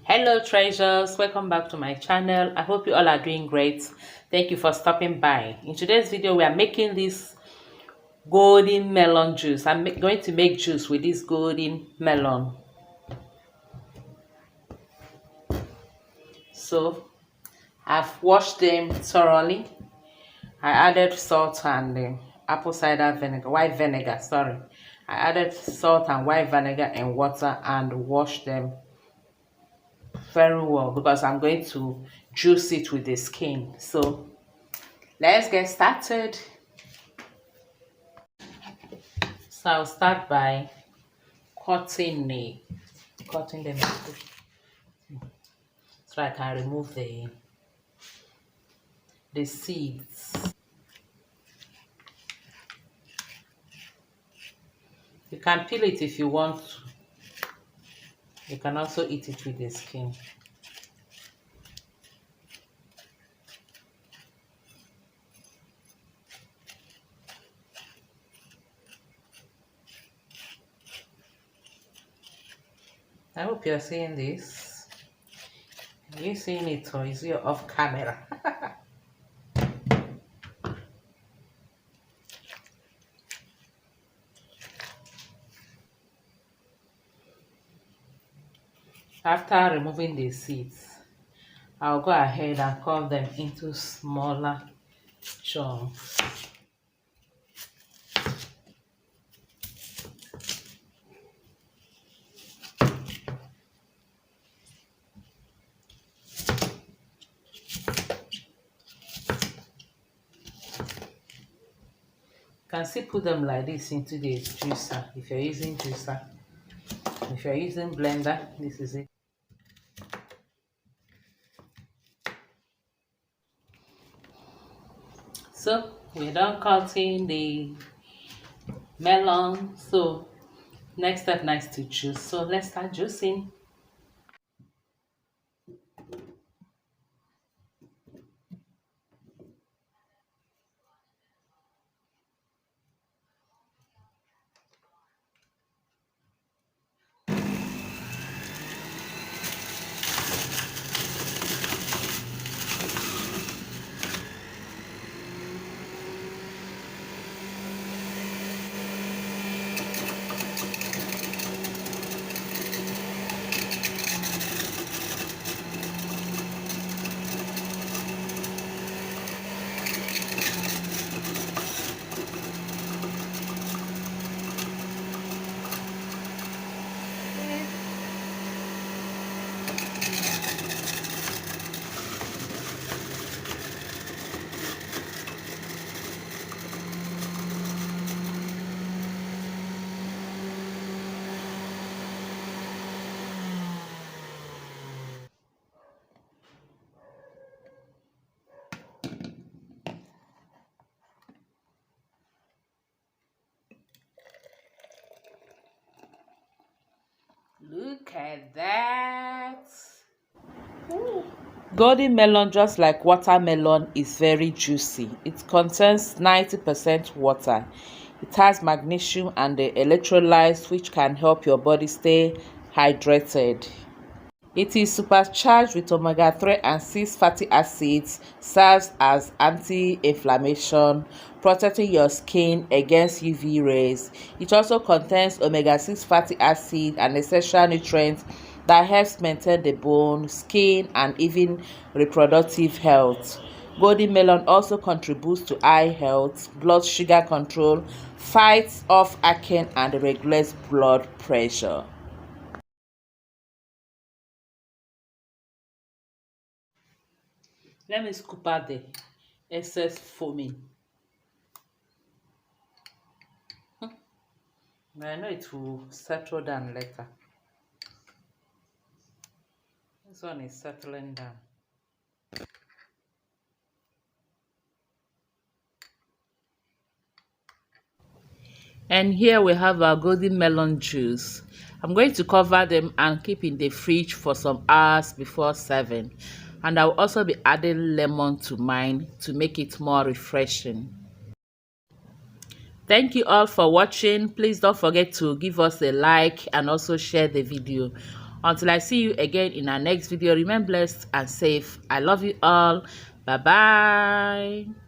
Hello treasures, welcome back to my channel. I hope you all are doing great. Thank you for stopping by. In today's video we are making this golden melon juice. I'm going to make juice with this golden melon. So I've washed them thoroughly. I added salt and apple cider vinegar, white vinegar, sorry. I added salt and white vinegar and water and washed them very well because I'm going to juice it with the skin. So let's get started. So I'll start by cutting them so I can remove the seeds. You can peel it if you want to. You can also eat it with the skin. I hope you're seeing this. Are you seeing it or is it off camera? After removing the seeds, I'll go ahead and cut them into smaller chunks. You can still put them like this into the juicer if you're using juicer. If you're using blender, this is it. So we're done cutting the melon. So next step next to juice. So let's start juicing. Look at that. Ooh. Golden melon, just like watermelon, is very juicy. It contains 90% water. It has magnesium and the electrolytes which can help your body stay hydrated. It is supercharged with omega-3 and 6 fatty acids, serves as anti-inflammation, protecting your skin against UV rays. It also contains omega-6 fatty acid and essential nutrients that helps maintain the bone, skin, and even reproductive health. Golden melon also contributes to eye health, blood sugar control, fights off acne, and regulates blood pressure. Let me scoop out the excess foaming. But I know it will settle down later. This one is settling down. And here we have our golden melon juice. I'm going to cover them and keep in the fridge for some hours before serving. And I'll also be adding lemon to mine to make it more refreshing. Thank you all for watching. Please don't forget to give us a like and also share the video. Until I see you again in our next video, remain blessed and safe. I love you all. Bye bye.